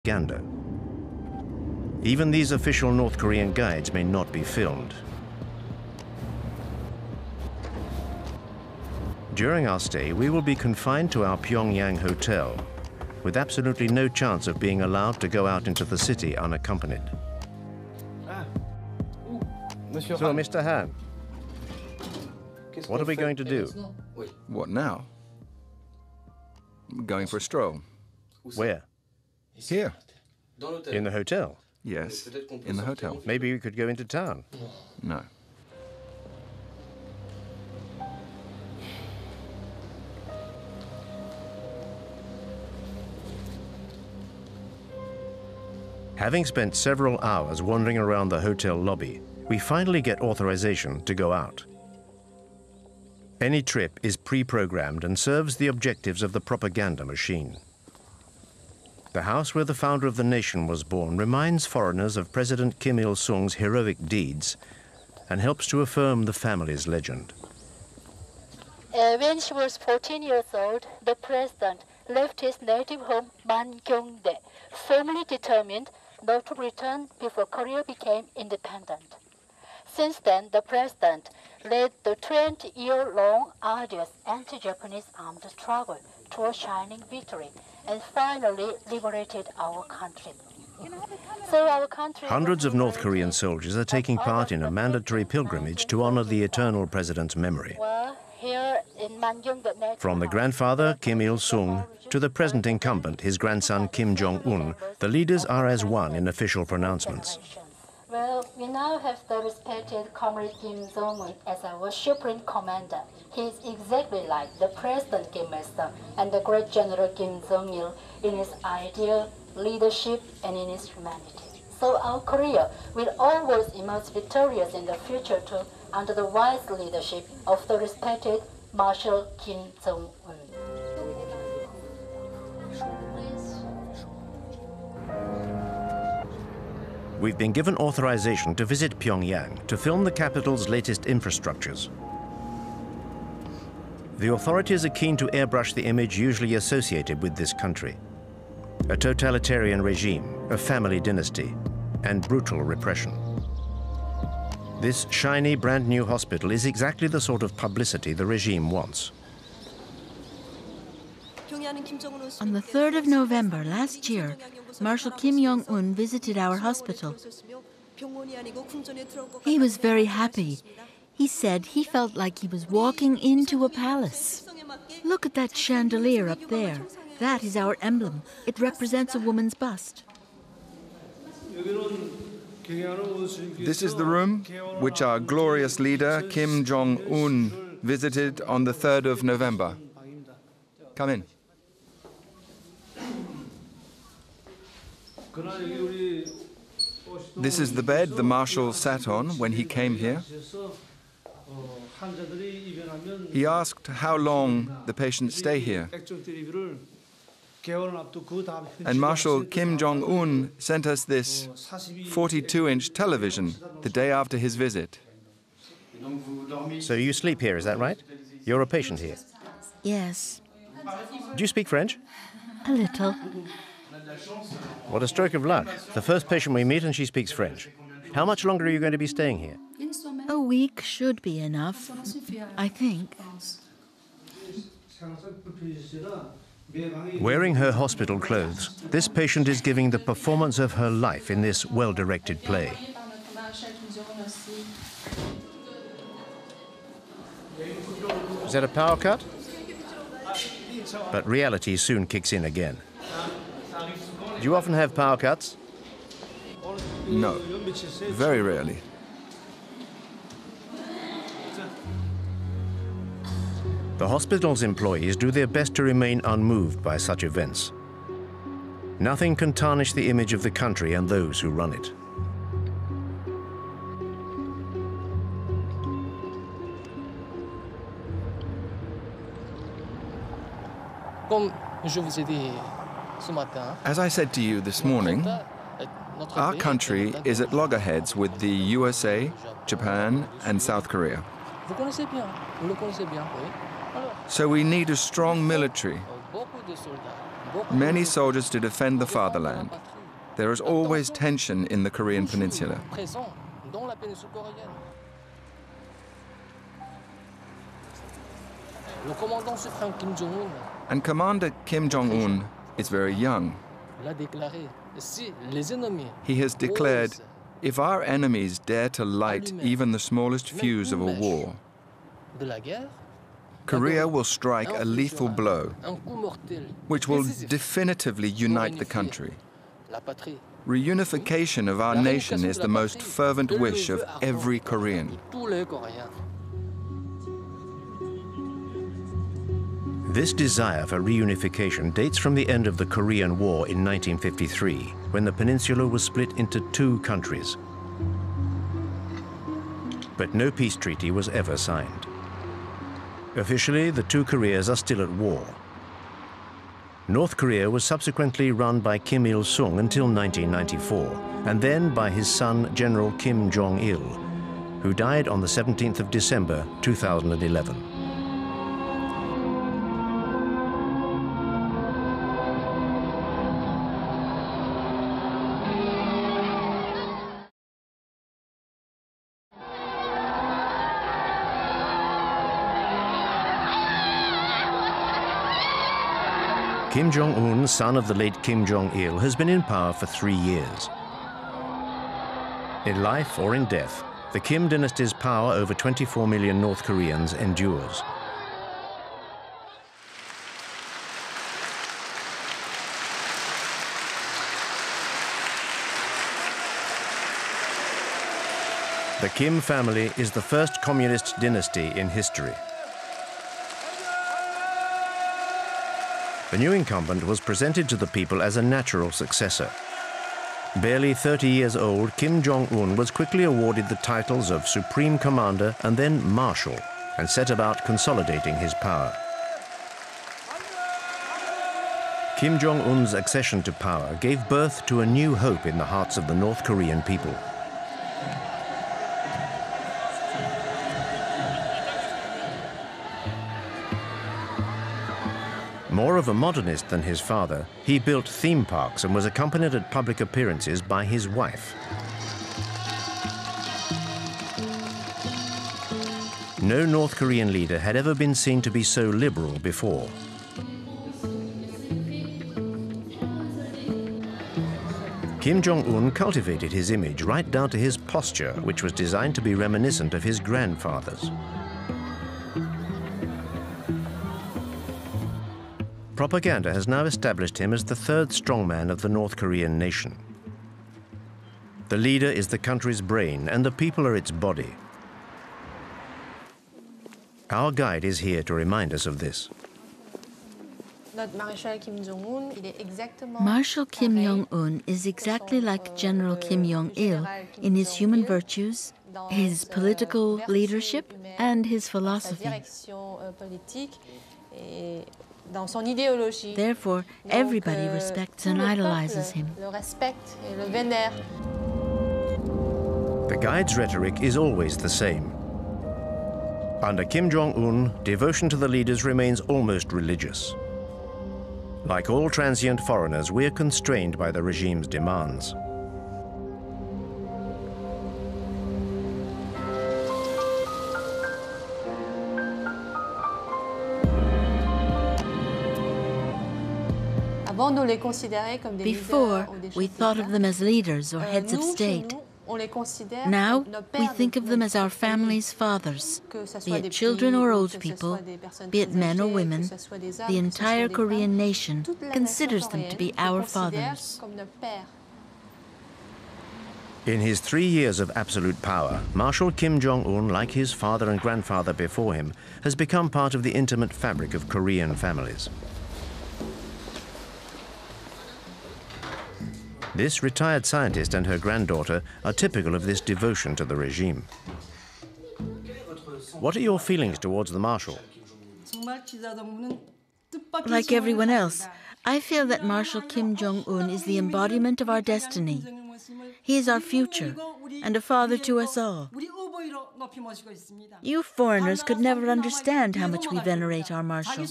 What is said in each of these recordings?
propaganda. Even these official North Korean guides may not be filmed. During our stay, we will be confined to our Pyongyang hotel, with absolutely no chance of being allowed to go out into the city unaccompanied. So, Mr. Han, what are we going to do? What now? Going for a stroll. Where? Here. In the hotel? Yes, in the hotel. Maybe we could go into town. No. Having spent several hours wandering around the hotel lobby, we finally get authorization to go out. Any trip is pre-programmed and serves the objectives of the propaganda machine. The house where the founder of the nation was born reminds foreigners of President Kim Il-sung's heroic deeds and helps to affirm the family's legend. When she was 14 years old, the president left his native home, Mangyongdae, firmly determined not to return before Korea became independent. Since then, the president led the 20-year-long arduous anti-Japanese armed struggle to a shining victory and finally liberated our country. So our country... Hundreds of North Korean soldiers are taking part in a mandatory pilgrimage to honor the eternal president's memory. From the grandfather, Kim Il-sung, to the present incumbent, his grandson, Kim Jong Un, the leaders are as one in official pronouncements. Well, we now have the respected Comrade Kim Jong-un as our supreme commander. He is exactly like the President Kim Il-sung and the great General Kim Jong-il in his ideal leadership and in his humanity. So our Korea will always emerge victorious in the future too, under the wise leadership of the respected Marshal Kim Jong-un. We've been given authorization to visit Pyongyang to film the capital's latest infrastructures. The authorities are keen to airbrush the image usually associated with this country: a totalitarian regime, a family dynasty, and brutal repression. This shiny, brand new hospital is exactly the sort of publicity the regime wants. On the 3rd of November last year, Marshal Kim Jong-un visited our hospital. He was very happy. He said he felt like he was walking into a palace. Look at that chandelier up there. That is our emblem. It represents a woman's bust. This is the room which our glorious leader, Kim Jong-un, visited on the 3rd of November. Come in. This is the bed the Marshal sat on when he came here. He asked how long the patients stay here. And Marshal Kim Jong-un sent us this 42-inch television the day after his visit. So you sleep here, is that right? You're a patient here? Yes. Do you speak French? A little. What a stroke of luck. The first patient we meet and she speaks French. How much longer are you going to be staying here? A week should be enough, I think. Wearing her hospital clothes, this patient is giving the performance of her life in this well-directed play. Is that a power cut? But reality soon kicks in again. Do you often have power cuts? No, very rarely. The hospital's employees do their best to remain unmoved by such events. Nothing can tarnish the image of the country and those who run it. As I said to you this morning, our country is at loggerheads with the USA, Japan, and South Korea. So we need a strong military, many soldiers to defend the fatherland. There is always tension in the Korean peninsula. And Commander Kim Jong-un is very young. He has declared, if our enemies dare to light even the smallest fuse of a war, Korea will strike a lethal blow, which will definitively unite the country. Reunification of our nation is the most fervent wish of every Korean. This desire for reunification dates from the end of the Korean War in 1953, when the peninsula was split into two countries. But no peace treaty was ever signed. Officially, the two Koreas are still at war. North Korea was subsequently run by Kim Il-sung until 1994, and then by his son, General Kim Jong-il, who died on the 17th of December, 2011. Kim Jong-un, son of the late Kim Jong-il, has been in power for 3 years. In life or in death, the Kim dynasty's power over 24 million North Koreans endures. The Kim family is the first communist dynasty in history. The new incumbent was presented to the people as a natural successor. Barely 30 years old, Kim Jong-un was quickly awarded the titles of Supreme Commander and then Marshal, and set about consolidating his power. Kim Jong-un's accession to power gave birth to a new hope in the hearts of the North Korean people. More of a modernist than his father, he built theme parks and was accompanied at public appearances by his wife. No North Korean leader had ever been seen to be so liberal before. Kim Jong-un cultivated his image right down to his posture, which was designed to be reminiscent of his grandfather's. Propaganda has now established him as the third strongman of the North Korean nation. The leader is the country's brain and the people are its body. Our guide is here to remind us of this. Marshal Kim Jong-un is exactly like General Kim Jong-il in his human virtues, his political leadership, and his philosophy. Therefore, everybody respects and idolizes him. The guide's rhetoric is always the same. Under Kim Jong-un, devotion to the leaders remains almost religious. Like all transient foreigners, we are constrained by the regime's demands. Before, we thought of them as leaders or heads of state. Now, we think of them as our family's fathers, be it children or old people, be it men or women. The entire Korean nation considers them to be our fathers. In his 3 years of absolute power, Marshal Kim Jong-un, like his father and grandfather before him, has become part of the intimate fabric of Korean families. This retired scientist and her granddaughter are typical of this devotion to the regime. What are your feelings towards the Marshal? Like everyone else, I feel that Marshal Kim Jong-un is the embodiment of our destiny. He is our future and a father to us all. You foreigners could never understand how much we venerate our Marshal.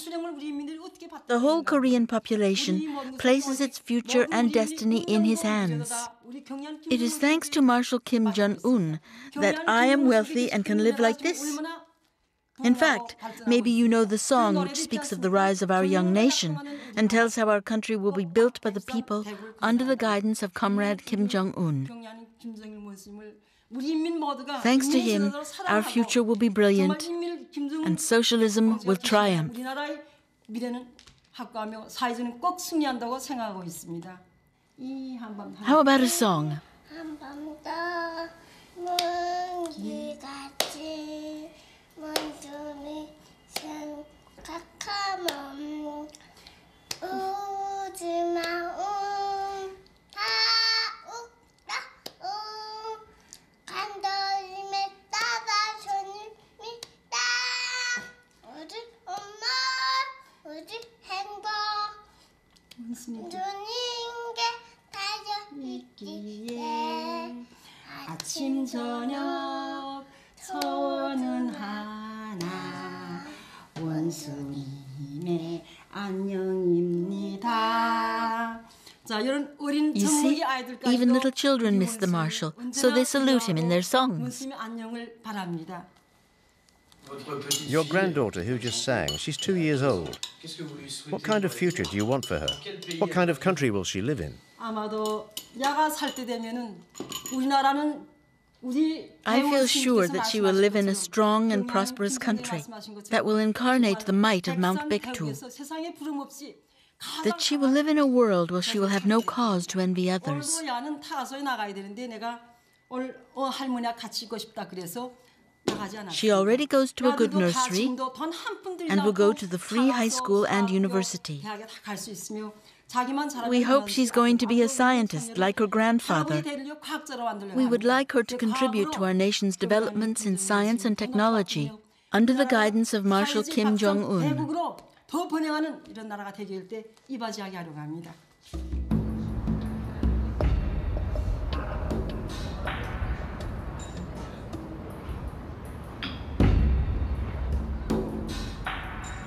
The whole Korean population places its future and destiny in his hands. It is thanks to Marshal Kim Jong Un that I am wealthy and can live like this. In fact, maybe you know the song which speaks of the rise of our young nation and tells how our country will be built by the people under the guidance of Comrade Kim Jong Un. Thanks to him, our future will be brilliant and socialism will triumph. How about a song? 아침 저녁 서원은 하나 원수님의 안녕입니다. You see, even little children miss the marshal, so they salute him in their songs. Your granddaughter who just sang, she's 2 years old. What kind of future do you want for her? What kind of country will she live in? I feel sure that she will live in a strong and prosperous country that will incarnate the might of Mount Baekdu. That she will live in a world where she will have no cause to envy others. She already goes to a good nursery and will go to the free high school and university. We hope she's going to be a scientist like her grandfather. We would like her to contribute to our nation's developments in science and technology under the guidance of Marshal Kim Jong Un.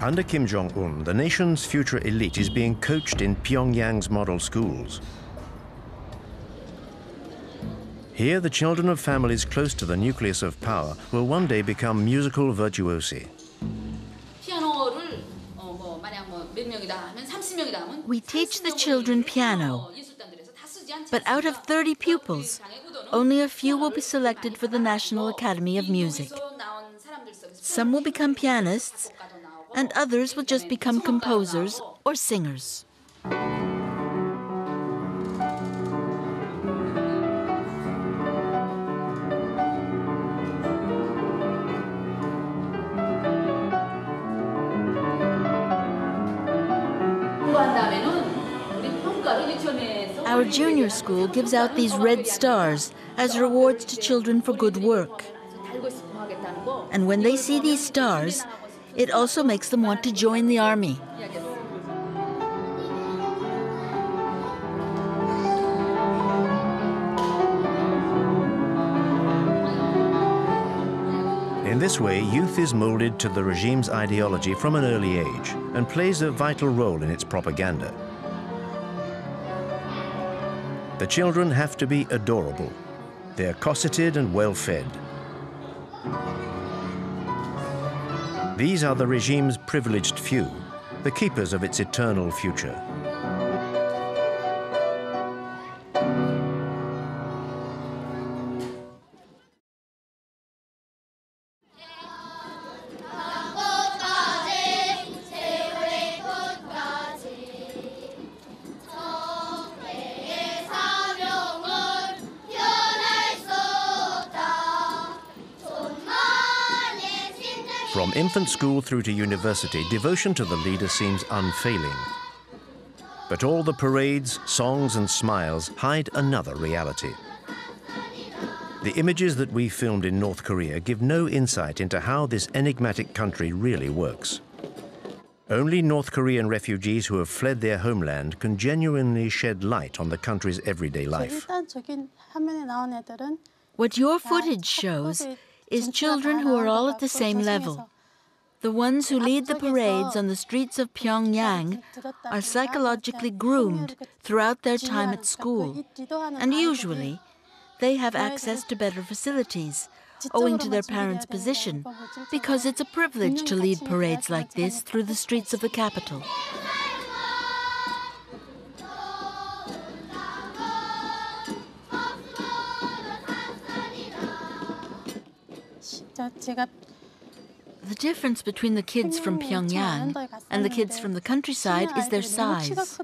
Under Kim Jong-un, the nation's future elite is being coached in Pyongyang's model schools. Here, the children of families close to the nucleus of power will one day become musical virtuosi. We teach the children piano, but out of 30 pupils, only a few will be selected for the National Academy of Music. Some will become pianists, and others will just become composers or singers. Our junior school gives out these red stars as rewards to children for good work. And when they see these stars, it also makes them want to join the army. In this way, youth is molded to the regime's ideology from an early age and plays a vital role in its propaganda. The children have to be adorable. They're cosseted and well-fed. These are the regime's privileged few, the keepers of its eternal future. From infant school through to university, devotion to the leader seems unfailing. But all the parades, songs and smiles hide another reality. The images that we filmed in North Korea give no insight into how this enigmatic country really works. Only North Korean refugees who have fled their homeland can genuinely shed light on the country's everyday life. What your footage shows is children who are all at the same level. The ones who lead the parades on the streets of Pyongyang are psychologically groomed throughout their time at school, and usually they have access to better facilities, owing to their parents' position, because it's a privilege to lead parades like this through the streets of the capital. The difference between the kids from Pyongyang and the kids from the countryside is their size.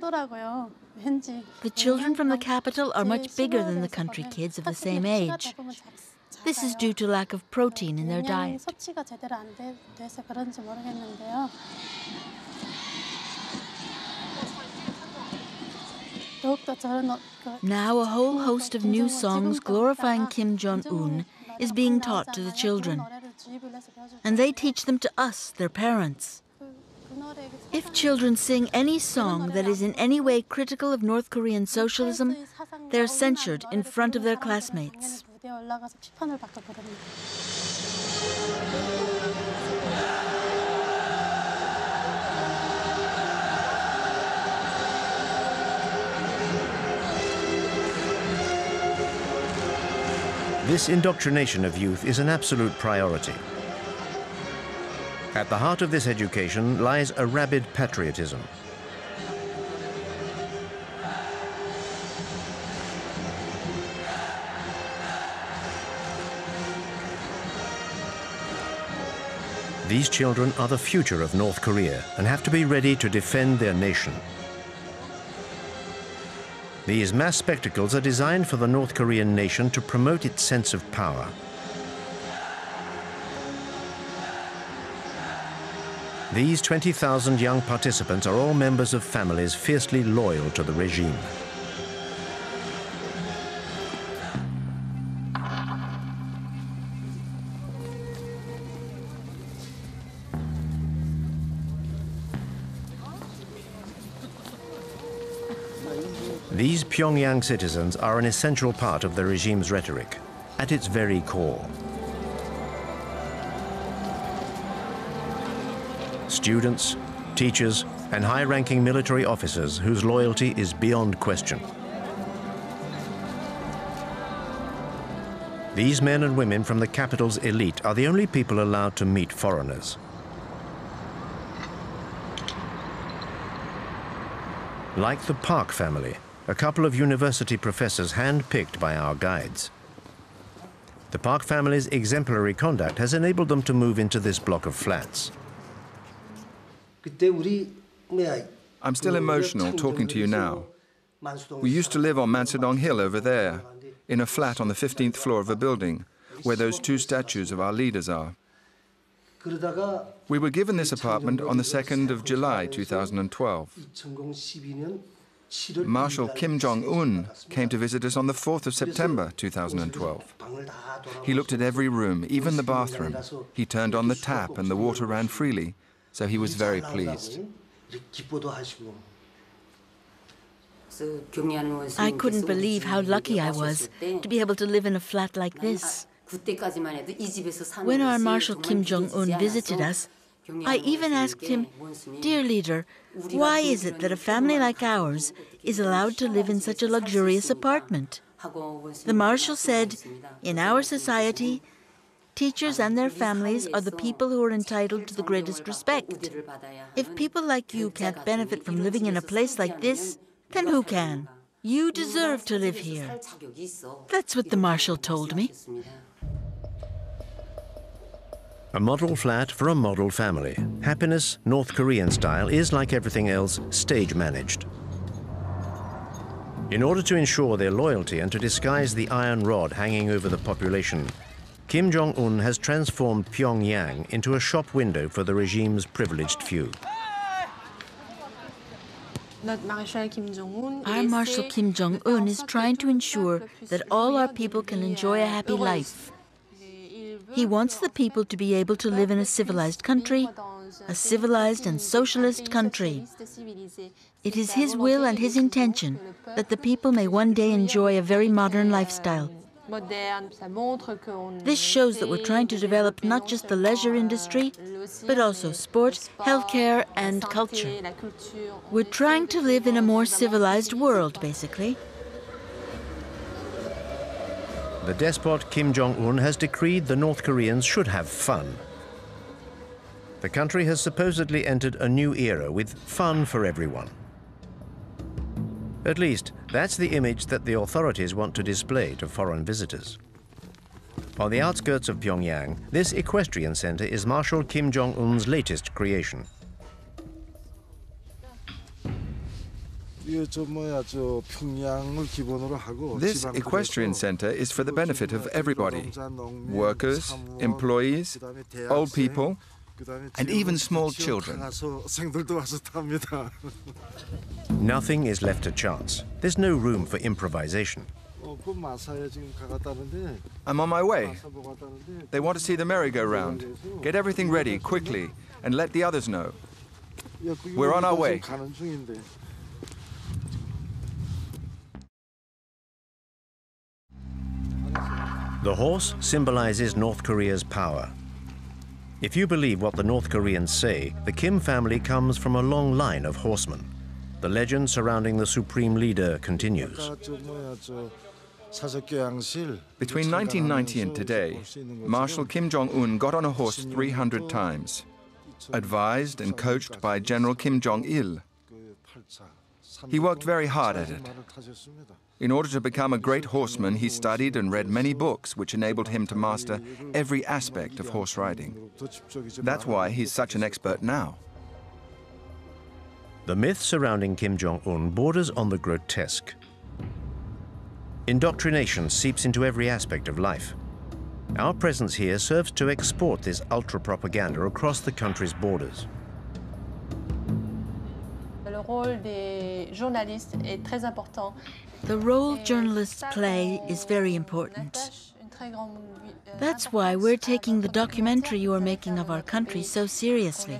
The children from the capital are much bigger than the country kids of the same age. This is due to lack of protein in their diet. Now a whole host of new songs glorifying Kim Jong Un is being taught to the children. And they teach them to us, their parents. If children sing any song that is in any way critical of North Korean socialism, they're censured in front of their classmates. This indoctrination of youth is an absolute priority. At the heart of this education lies a rabid patriotism. These children are the future of North Korea and have to be ready to defend their nation. These mass spectacles are designed for the North Korean nation to promote its sense of power. These 20,000 young participants are all members of families fiercely loyal to the regime. These Pyongyang citizens are an essential part of the regime's rhetoric, at its very core. Students, teachers, and high-ranking military officers whose loyalty is beyond question. These men and women from the capital's elite are the only people allowed to meet foreigners. Like the Park family, a couple of university professors hand-picked by our guides. The Park family's exemplary conduct has enabled them to move into this block of flats. I'm still emotional talking to you now. We used to live on Mansadong Hill over there, in a flat on the 15th floor of a building, where those two statues of our leaders are. We were given this apartment on the 2nd of July 2012. Marshal Kim Jong Un came to visit us on the 4th of September 2012. He looked at every room, even the bathroom. He turned on the tap and the water ran freely, so he was very pleased. I couldn't believe how lucky I was to be able to live in a flat like this. When our Marshal Kim Jong Un visited us, I even asked him, "Dear leader, why is it that a family like ours is allowed to live in such a luxurious apartment?" The Marshal said, "In our society, teachers and their families are the people who are entitled to the greatest respect. If people like you can't benefit from living in a place like this, then who can? You deserve to live here." That's what the Marshal told me. A model flat for a model family. Happiness, North Korean style, is, like everything else, stage managed. In order to ensure their loyalty and to disguise the iron rod hanging over the population, Kim Jong Un has transformed Pyongyang into a shop window for the regime's privileged few. Our Marshal Kim Jong Un is trying to ensure that all our people can enjoy a happy life. He wants the people to be able to live in a civilized country, a civilized and socialist country. It is his will and his intention that the people may one day enjoy a very modern lifestyle. This shows that we're trying to develop not just the leisure industry, but also sport, healthcare, and culture. We're trying to live in a more civilized world, basically. The despot Kim Jong Un has decreed the North Koreans should have fun. The country has supposedly entered a new era with fun for everyone. At least, that's the image that the authorities want to display to foreign visitors. On the outskirts of Pyongyang, this equestrian center is Marshal Kim Jong-un's latest creation. This equestrian center is for the benefit of everybody: workers, employees, old people, and even small children. Nothing is left to chance. There's no room for improvisation. I'm on my way. They want to see the merry-go-round. Get everything ready quickly and let the others know. We're on our way. The horse symbolizes North Korea's power. If you believe what the North Koreans say, the Kim family comes from a long line of horsemen. The legend surrounding the supreme leader continues. Between 1990 and today, Marshal Kim Jong-un got on a horse 300 times, advised and coached by General Kim Jong-il. He worked very hard at it. In order to become a great horseman, he studied and read many books which enabled him to master every aspect of horse riding. That's why he's such an expert now. The myth surrounding Kim Jong-un borders on the grotesque. Indoctrination seeps into every aspect of life. Our presence here serves to export this ultra-propaganda across the country's borders. The role journalists play is very important. That's why we're taking the documentary you are making of our country so seriously.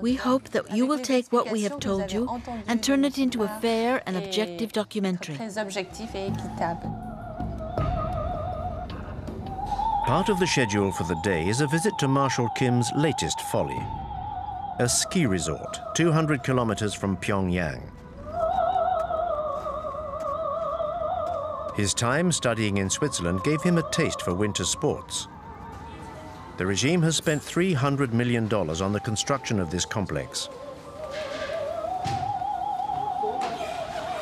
We hope that you will take what we have told you and turn it into a fair and objective documentary. Part of the schedule for the day is a visit to Marshal Kim's latest folly, a ski resort 200 kilometers from Pyongyang. His time studying in Switzerland gave him a taste for winter sports. The regime has spent $300 million on the construction of this complex.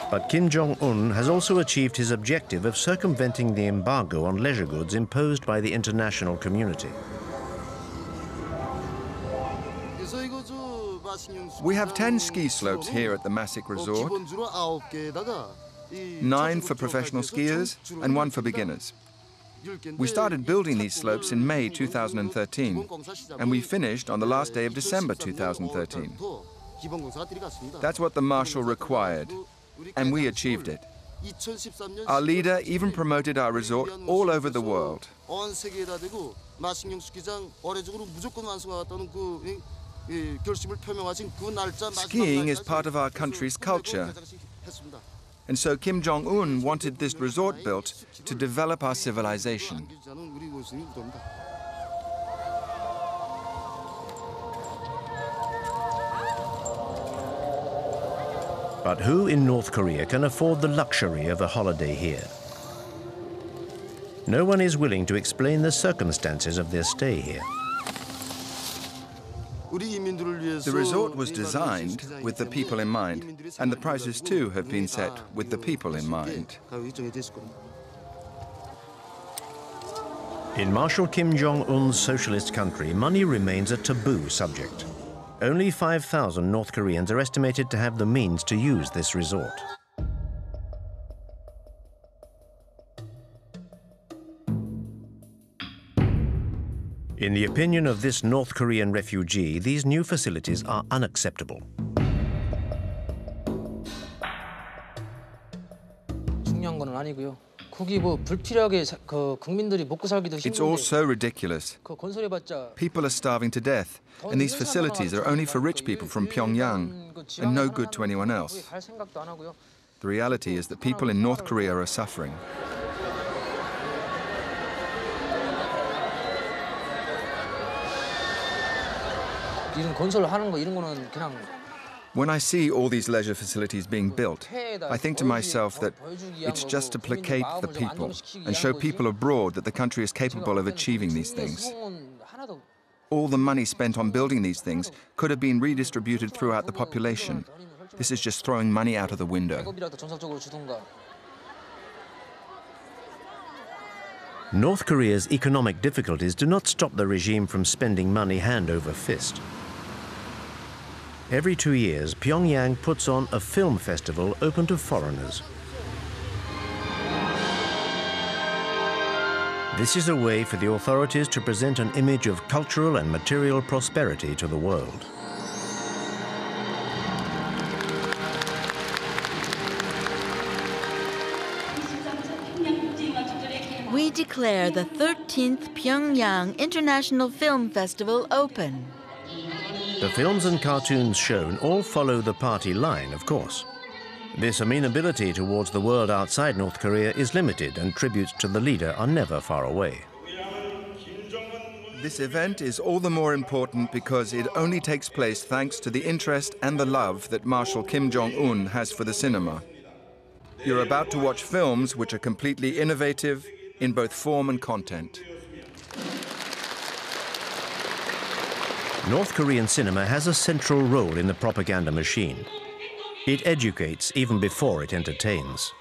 But Kim Jong-un has also achieved his objective of circumventing the embargo on leisure goods imposed by the international community. We have 10 ski slopes here at the Masik Resort, 9 for professional skiers and 1 for beginners. We started building these slopes in May 2013, and we finished on the last day of December 2013. That's what the Marshal required, and we achieved it. Our leader even promoted our resort all over the world. Skiing is part of our country's culture. And so Kim Jong-un wanted this resort built to develop our civilization. But who in North Korea can afford the luxury of a holiday here? No one is willing to explain the circumstances of their stay here. The resort was designed with the people in mind, and the prices too have been set with the people in mind. In Marshal Kim Jong-un's socialist country, money remains a taboo subject. Only 5,000 North Koreans are estimated to have the means to use this resort. In the opinion of this North Korean refugee, these new facilities are unacceptable. It's all so ridiculous. People are starving to death, and these facilities are only for rich people from Pyongyang and no good to anyone else. The reality is that people in North Korea are suffering. 이런 건설을 하는 거 이런 거는 그냥 When I see all these leisure facilities being built, I think to myself that it's just to placate the people and show people abroad that the country is capable of achieving these things. All the money spent on building these things could have been redistributed throughout the population. This is just throwing money out of the window. North Korea's economic difficulties do not stop the regime from spending money hand over fist. Every 2 years, Pyongyang puts on a film festival open to foreigners. This is a way for the authorities to present an image of cultural and material prosperity to the world. We declare the 13th Pyongyang International Film Festival open. The films and cartoons shown all follow the party line, of course. This amenability towards the world outside North Korea is limited, and tributes to the leader are never far away. This event is all the more important because it only takes place thanks to the interest and the love that Marshal Kim Jong Un has for the cinema. You're about to watch films which are completely innovative in both form and content. North Korean cinema has a central role in the propaganda machine. It educates even before it entertains.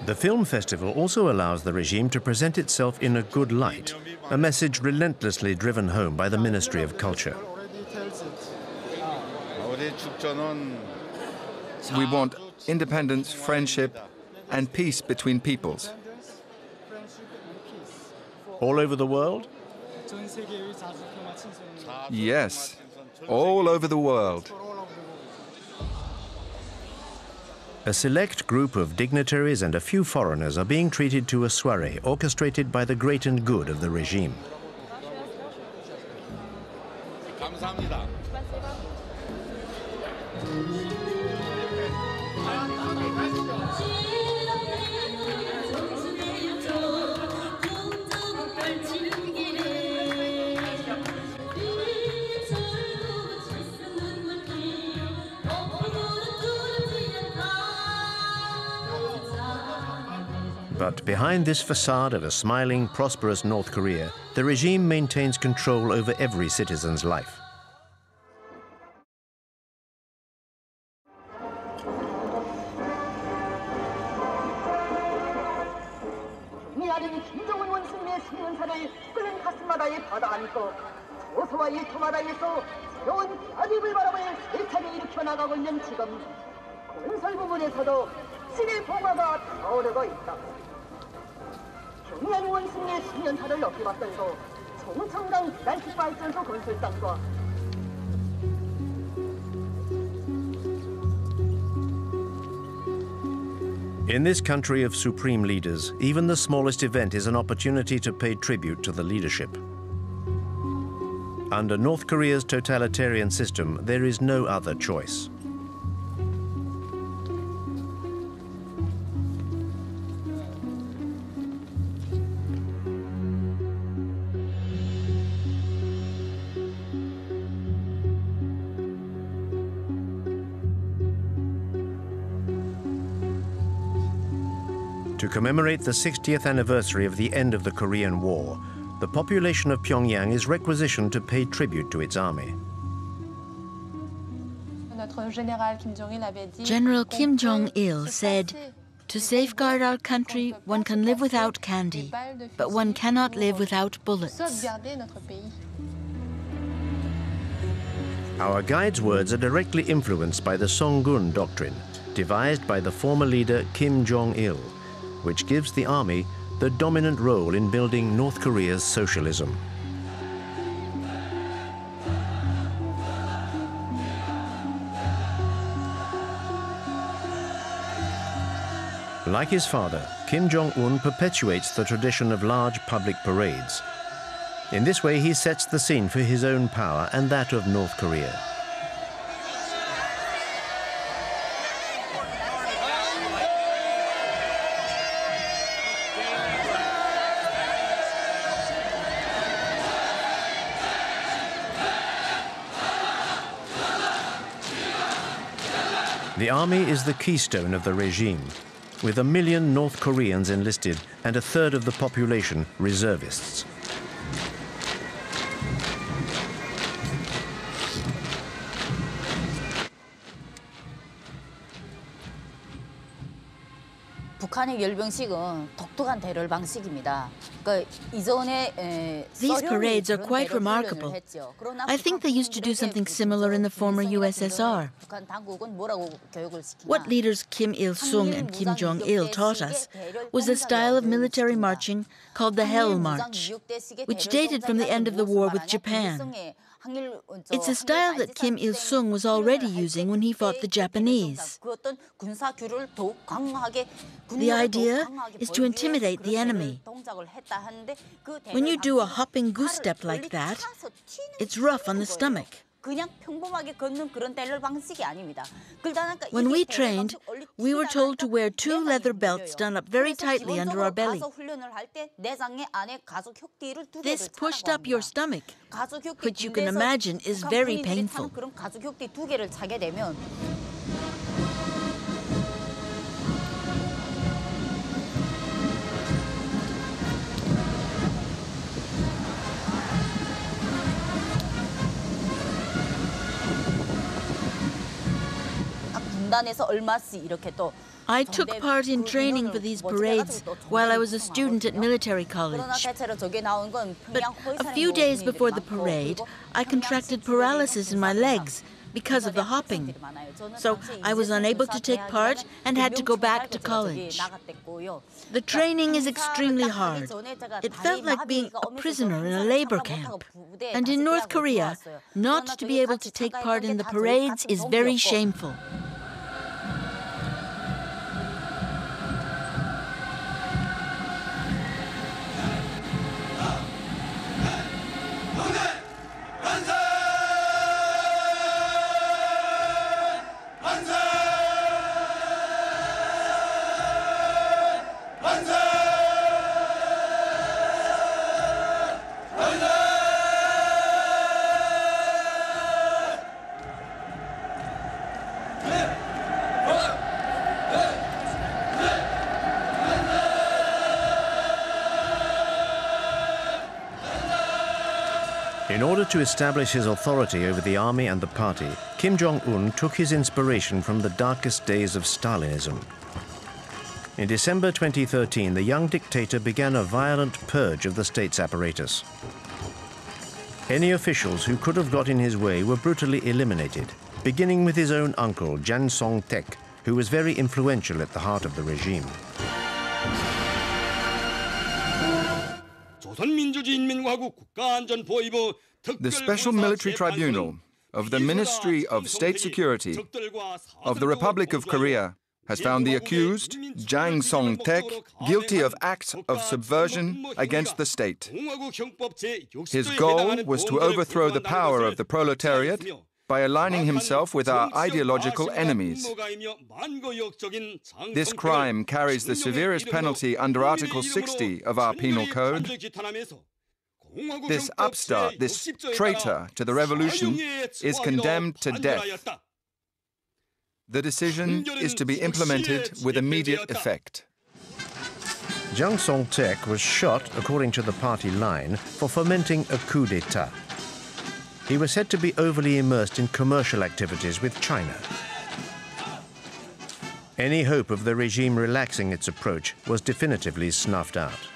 The film festival also allows the regime to present itself in a good light, a message relentlessly driven home by the Ministry of Culture. We want independence, friendship, and peace between peoples. All over the world? Yes, all over the world. A select group of dignitaries and a few foreigners are being treated to a soirée orchestrated by the great and good of the regime. But behind this facade of a smiling, prosperous North Korea, the regime maintains control over every citizen's life. In this country of supreme leaders, even the smallest event is an opportunity to pay tribute to the leadership. Under North Korea's totalitarian system, there is no other choice. To commemorate the 60th anniversary of the end of the Korean War, the population of Pyongyang is requisitioned to pay tribute to its army. General Kim Jong-il said, "To safeguard our country, one can live without candy, but one cannot live without bullets." Our guide's words are directly influenced by the Songun doctrine, devised by the former leader Kim Jong-il, which gives the army the dominant role in building North Korea's socialism. Like his father, Kim Jong-un perpetuates the tradition of large public parades. In this way, he sets the scene for his own power and that of North Korea. The army is the keystone of the regime, with 1 million North Koreans enlisted and 1/3 of the population reservists. 북한의 열병식은 독특한 대열 방식입니다. These parades are quite remarkable. I think they used to do something similar in the former USSR. What leaders Kim Il-sung and Kim Jong-il taught us was a style of military marching called the Hell March, which dated from the end of the war with Japan. It's a style that Kim Il-sung was already using when he fought the Japanese. The idea is to intimidate the enemy. When you do a hopping goose step like that, it's rough on the stomach. When we trained, we were told to wear 2 leather belts done up very tightly under our belly. This pushed up your stomach, which you can imagine is very painful. I took part in training for these parades while I was a student at military college. But a few days before the parade, I contracted paralysis in my legs because of the hopping. So I was unable to take part and had to go back to college. The training is extremely hard. It felt like being a prisoner in a labor camp. And in North Korea, not to be able to take part in the parades is very shameful. In order to establish his authority over the army and the party, Kim Jong-un took his inspiration from the darkest days of Stalinism. In December 2013, the young dictator began a violent purge of the state's apparatus. Any officials who could have got in his way were brutally eliminated, beginning with his own uncle, Jang Song-taek, who was very influential at the heart of the regime. The Special Military Tribunal of the Ministry of State Security of the Republic of Korea has found the accused, Jang Song-taek, guilty of acts of subversion against the state. His goal was to overthrow the power of the proletariat by aligning himself with our ideological enemies. This crime carries the severest penalty under Article 60 of our Penal Code. This upstart, this traitor to the revolution, is condemned to death. The decision is to be implemented with immediate effect. Jang Song-taek was shot, according to the party line, for fomenting a coup d'etat. He was said to be overly immersed in commercial activities with China. Any hope of the regime relaxing its approach was definitively snuffed out.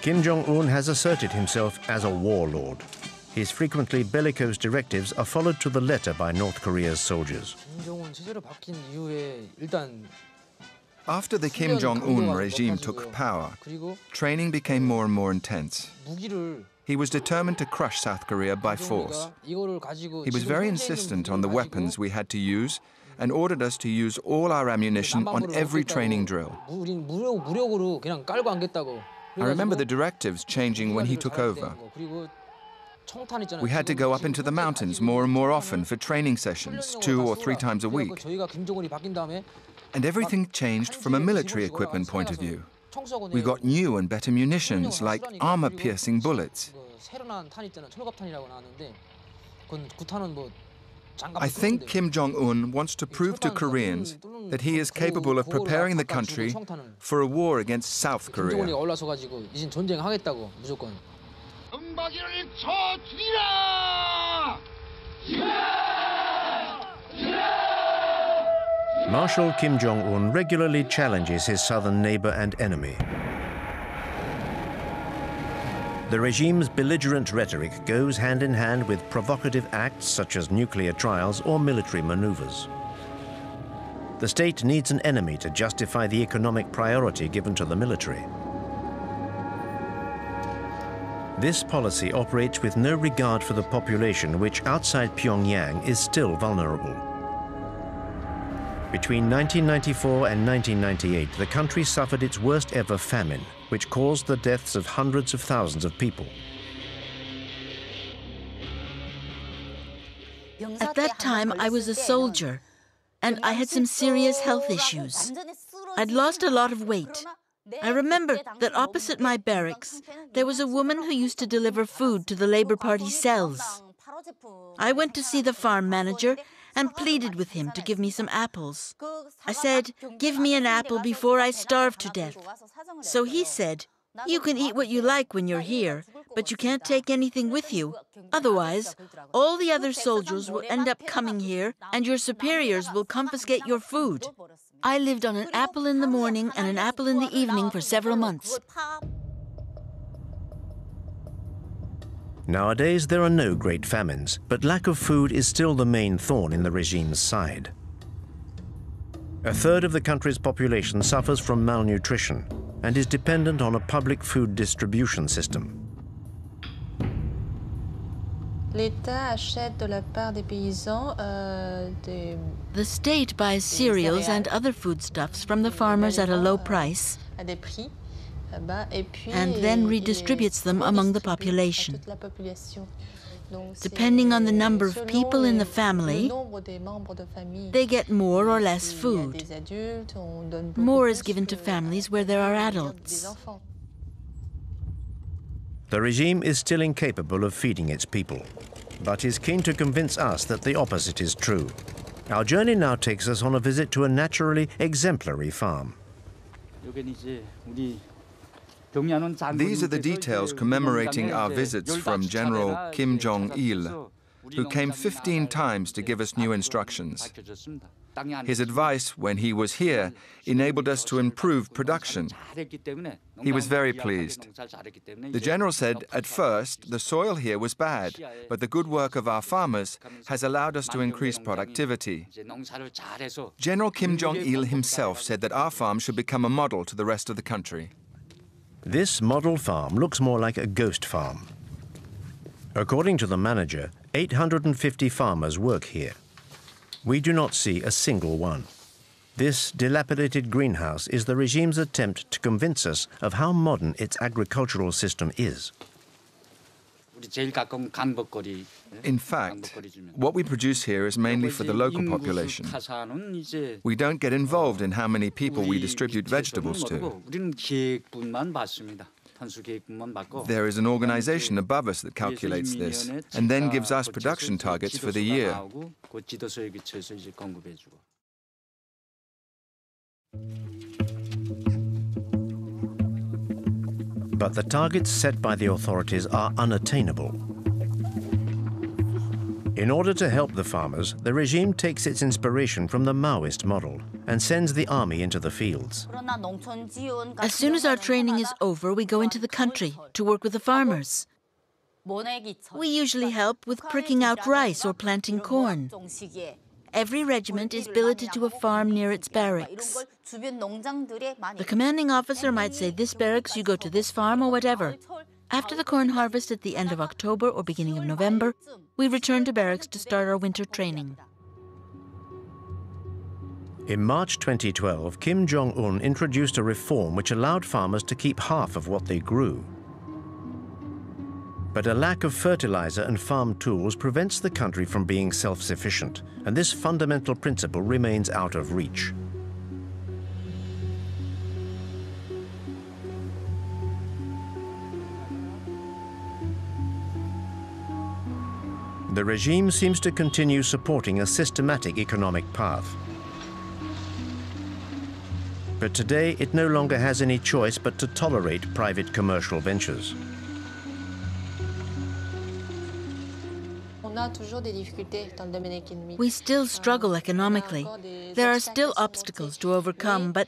Kim Jong-un has asserted himself as a warlord. His frequently bellicose directives are followed to the letter by North Korea's soldiers. After the Kim Jong-un regime took power, training became more and more intense. He was determined to crush South Korea by force. He was very insistent on the weapons we had to use and ordered us to use all our ammunition on every training drill. I remember the directives changing when he took over. We had to go up into the mountains more and more often for training sessions, 2 or 3 times a week. And everything changed from a military equipment point of view. We got new and better munitions, like armor-piercing bullets. I think Kim Jong-un wants to prove to Koreans that he is capable of preparing the country for a war against South Korea. Marshal Kim Jong-un regularly challenges his southern neighbor and enemy. The regime's belligerent rhetoric goes hand in hand with provocative acts such as nuclear trials or military maneuvers. The state needs an enemy to justify the economic priority given to the military. This policy operates with no regard for the population, which outside Pyongyang is still vulnerable. Between 1994 and 1998, the country suffered its worst ever famine, which caused the deaths of hundreds of thousands of people. At that time, I was a soldier, and I had some serious health issues. I'd lost a lot of weight. I remember that opposite my barracks, there was a woman who used to deliver food to the Labour Party cells. I went to see the farm manager and pleaded with him to give me some apples. I said, "Give me an apple before I starve to death." So he said, "You can eat what you like when you're here, but you can't take anything with you. Otherwise, all the other soldiers will end up coming here and your superiors will confiscate your food." I lived on an apple in the morning and an apple in the evening for several months. Nowadays, there are no great famines, but lack of food is still the main thorn in the regime's side. A third of the country's population suffers from malnutrition and is dependent on a public food distribution system. The state buys cereals and other foodstuffs from the farmers at a low price and then redistributes them among the population. Depending on the number of people in the family, they get more or less food. More is given to families where there are adults. The regime is still incapable of feeding its people, but is keen to convince us that the opposite is true. Our journey now takes us on a visit to a naturally exemplary farm. These are the details commemorating our visits from General Kim Jong-il, who came 15 times to give us new instructions. His advice when he was here enabled us to improve production. He was very pleased. The general said, at first, the soil here was bad, but the good work of our farmers has allowed us to increase productivity. General Kim Jong-il himself said that our farm should become a model to the rest of the country. This model farm looks more like a ghost farm. According to the manager, 850 farmers work here. We do not see a single one. This dilapidated greenhouse is the regime's attempt to convince us of how modern its agricultural system is. In fact, what we produce here is mainly for the local population. We don't get involved in how many people we distribute vegetables to. There is an organization above us that calculates this and then gives us production targets for the year. But the targets set by the authorities are unattainable. In order to help the farmers, the regime takes its inspiration from the Maoist model and sends the army into the fields. As soon as our training is over, we go into the country to work with the farmers. We usually help with pricking out rice or planting corn. Every regiment is billeted to a farm near its barracks. The commanding officer might say, "This barracks, you go to this farm," or whatever. After the corn harvest at the end of October or beginning of November, we return to barracks to start our winter training. In March 2012, Kim Jong Un introduced a reform which allowed farmers to keep half of what they grew. But a lack of fertilizer and farm tools prevents the country from being self-sufficient, and this fundamental principle remains out of reach. The regime seems to continue supporting a systematic economic path. But today, it no longer has any choice but to tolerate private commercial ventures. We still struggle economically. There are still obstacles to overcome, but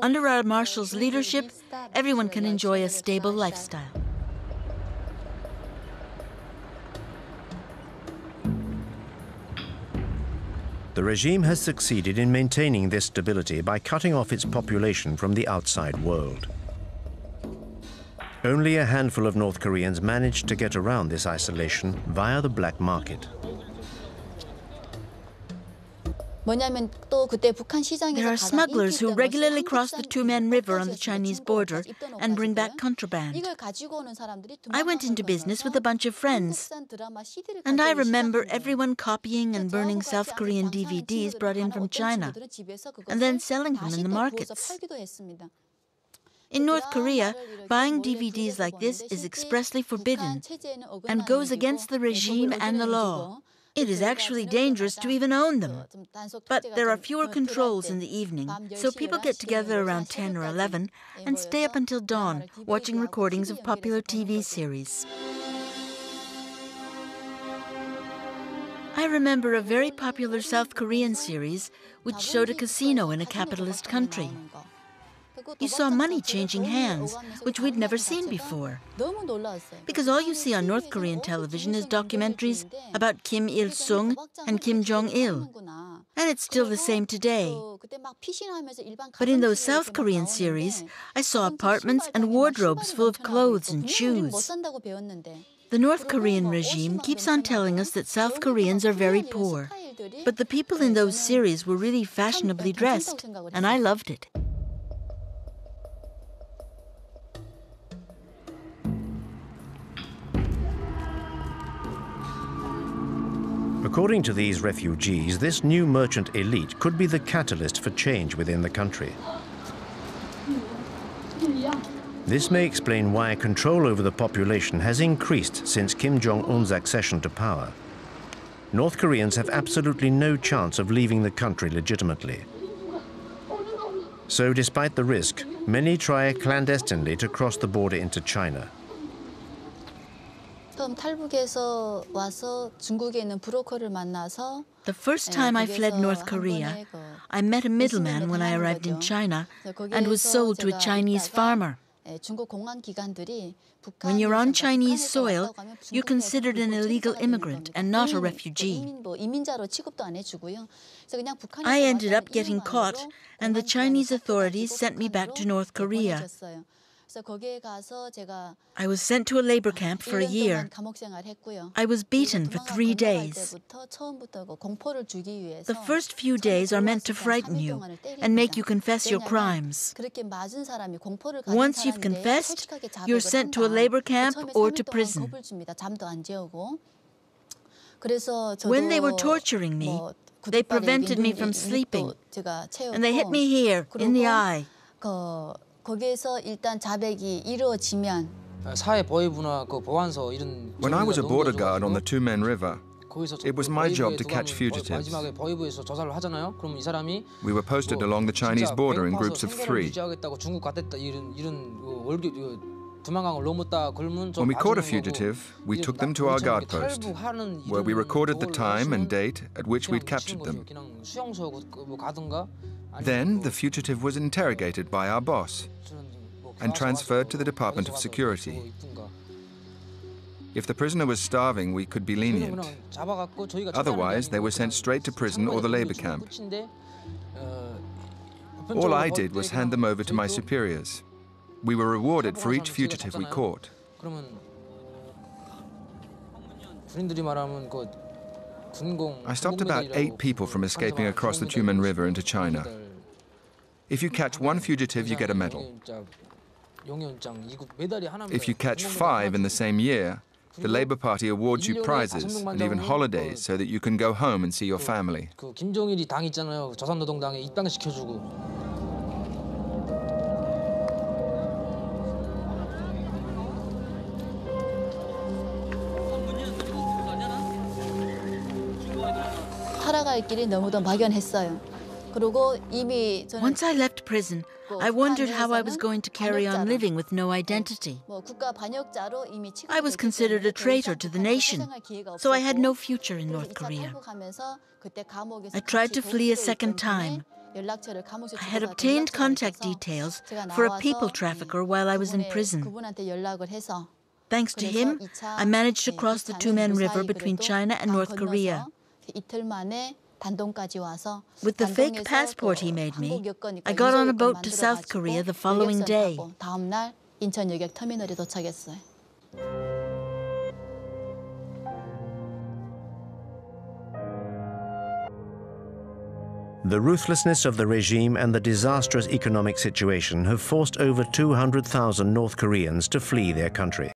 under our marshal's leadership, everyone can enjoy a stable lifestyle. The regime has succeeded in maintaining this stability by cutting off its population from the outside world. Only a handful of North Koreans managed to get around this isolation via the black market. There are smugglers who regularly cross the Two-Man River on the Chinese border and bring back contraband. I went into business with a bunch of friends, and I remember everyone copying and burning South Korean DVDs brought in from China, and then selling them in the markets. In North Korea, buying DVDs like this is expressly forbidden and goes against the regime and the law. It is actually dangerous to even own them. But there are fewer controls in the evening, so people get together around 10 or 11 and stay up until dawn, watching recordings of popular TV series. I remember a very popular South Korean series which showed a casino in a capitalist country. You saw money changing hands, which we'd never seen before. Because all you see on North Korean television is documentaries about Kim Il-sung and Kim Jong-il. And it's still the same today. But in those South Korean series, I saw apartments and wardrobes full of clothes and shoes. The North Korean regime keeps on telling us that South Koreans are very poor. But the people in those series were really fashionably dressed, and I loved it. According to these refugees, this new merchant elite could be the catalyst for change within the country. This may explain why control over the population has increased since Kim Jong-un's accession to power. North Koreans have absolutely no chance of leaving the country legitimately. So despite the risk, many try clandestinely to cross the border into China. The first time I fled North Korea, I met a middleman when I arrived in China and was sold to a Chinese farmer. When you're on Chinese soil, you're considered an illegal immigrant and not a refugee. I ended up getting caught, and the Chinese authorities sent me back to North Korea. I was sent to a labor camp for a year. I was beaten for 3 days. The first few days are meant to frighten you and make you confess your crimes. Once you've confessed, you're sent to a labor camp or to prison. When they were torturing me, they prevented me from sleeping, and they hit me here, in the eye. When I was a border guard on the Two-Man River, it was my job to catch fugitives. We were posted along the Chinese border in groups of 3. When we caught a fugitive, we took them to our guard post, where we recorded the time and date at which we'd captured them. Then the fugitive was interrogated by our boss and transferred to the Department of Security. If the prisoner was starving, we could be lenient. Otherwise, they were sent straight to prison or the labor camp. All I did was hand them over to my superiors. We were rewarded for each fugitive we caught. I stopped about 8 people from escaping across the Tumen River into China. If you catch one fugitive, you get a medal. If you catch 5 in the same year, the Labour Party awards you prizes and even holidays so that you can go home and see your family. 김정일이 당 있잖아요. 조선노동당에 입당시켜주고. 살아갈 길이 너무도 막연했어요. 그리고 이미 저는 Once I left prison, I wondered how I was going to carry on living with no identity. 국가 반역자로 이미 I was considered a traitor to the nation, so I had no future in North Korea. I tried to flee a second time. I had obtained contact details for a people trafficker while I was in prison. Thanks to him, I managed to cross the Tumen River between China and North Korea. With the fake passport he made me, I got on a boat to South Korea the following day. The ruthlessness of the regime and the disastrous economic situation have forced over 200,000 North Koreans to flee their country.